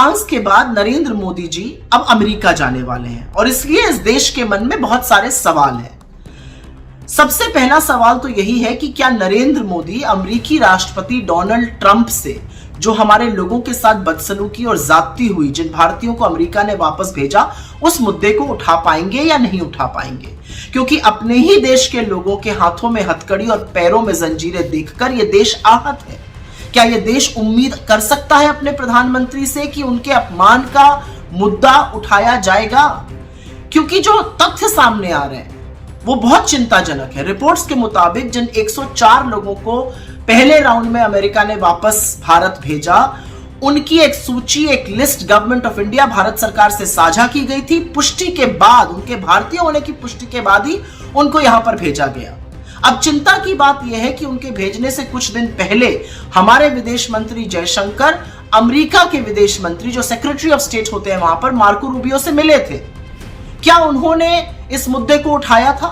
France के बाद नरेंद्र मोदी जी अब अमेरिका जाने वाले हैं और इसलिए इस देश के मन में बहुत सारे सवाल हैं। सबसे पहला सवाल तो यही है कि क्या नरेंद्र मोदी अमेरिकी राष्ट्रपति डोनाल्ड ट्रंप से जो हमारे लोगों के साथ बदसलूकी और ज्यादती हुई, जिन भारतीयों को अमेरिका ने वापस भेजा, उस मुद्दे को उठा पाएंगे या नहीं उठा पाएंगे? क्योंकि अपने ही देश के लोगों के हाथों में हथकड़ी और पैरों में जंजीरें देखकर यह देश आहत है। क्या यह देश उम्मीद कर सकता है अपने प्रधानमंत्री से कि उनके अपमान का मुद्दा उठाया जाएगा? क्योंकि जो तथ्य सामने आ रहे हैं वो बहुत चिंताजनक है। रिपोर्ट्स के मुताबिक जिन 104 लोगों को पहले राउंड में अमेरिका ने वापस भारत भेजा, उनकी एक सूची, एक list government of India, Bharat सरकार से साझा की गई थी। पुष्टि के बाद, उनके भारतीय होने की पुष्टि के बाद ही उनको यहां पर भेजा गया। अब चिंता की बात यह है कि उनके भेजने से कुछ दिन पहले हमारे विदेश मंत्री जयशंकर अमेरिका के विदेश मंत्री, जो सेक्रेटरी ऑफ स्टेट होते हैं वहां पर, मार्को रूबियो से मिले थे। क्या उन्होंने इस मुद्दे को उठाया था?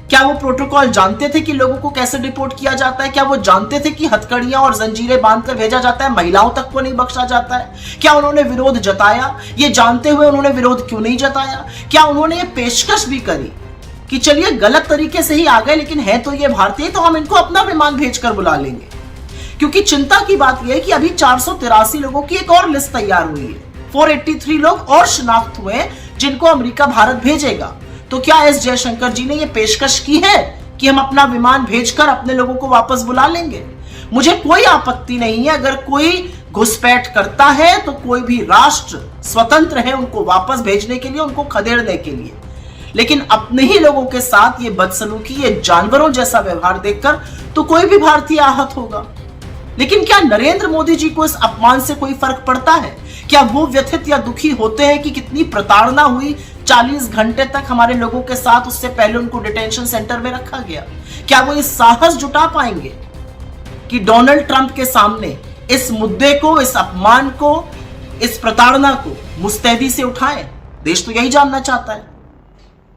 क्या वो प्रोटोकॉल जानते थे कि लोगों को कैसे डिपोर्ट किया जाता है? क्या वो जानते थे कि हथकड़ियां और जंजीरें बांधकर भेजा जाता है, महिलाओं तक को नहीं बख्शा जाता है? क्या उन्होंने विरोध जताया? ये जानते हुए उन्होंने विरोध क्यों नहीं जताया? क्या उन्होंने ये पेशकश भी करी कि चलिए गलत तरीके से ही आ गए, लेकिन है तो ये भारतीय, तो हम इनको अपना विमान भेजकर बुला लेंगे? क्योंकि चिंता की बात यह है कि अभी 483 लोगों की एक और लिस्ट तैयार हुई है। 483 लोग और शिनाख्त हुए हैं जिनको अमेरिका भारत भेजेगा। तो क्या एस जयशंकर जी ने यह पेशकश की है कि हम अपना विमान भेजकर अपने लोगों को वापस बुला लेंगे? मुझे कोई आपत्ति नहीं है अगर कोई घुसपैठ करता है तो कोई भी राष्ट्र स्वतंत्र है उनको वापस भेजने के लिए, उनको खदेड़ने के लिए। लेकिन अपने ही लोगों के साथ ये बदसलूकी, ये जानवरों जैसा व्यवहार देखकर तो कोई भी भारतीय आहत होगा। लेकिन क्या नरेंद्र मोदी जी को इस अपमान से कोई फर्क पड़ता है? क्या वो व्यथित या दुखी होते हैं कि कितनी प्रताड़ना हुई, 40 घंटे तक हमारे लोगों के साथ, उससे पहले उनको डिटेंशन सेंटर में रखा गया? क्या वो इस साहस जुटा पाएंगे कि डोनाल्ड ट्रंप के सामने इस मुद्दे को, इस अपमान को, इस प्रताड़ना को मुस्तैदी से उठाएं? देश तो यही जानना चाहता है।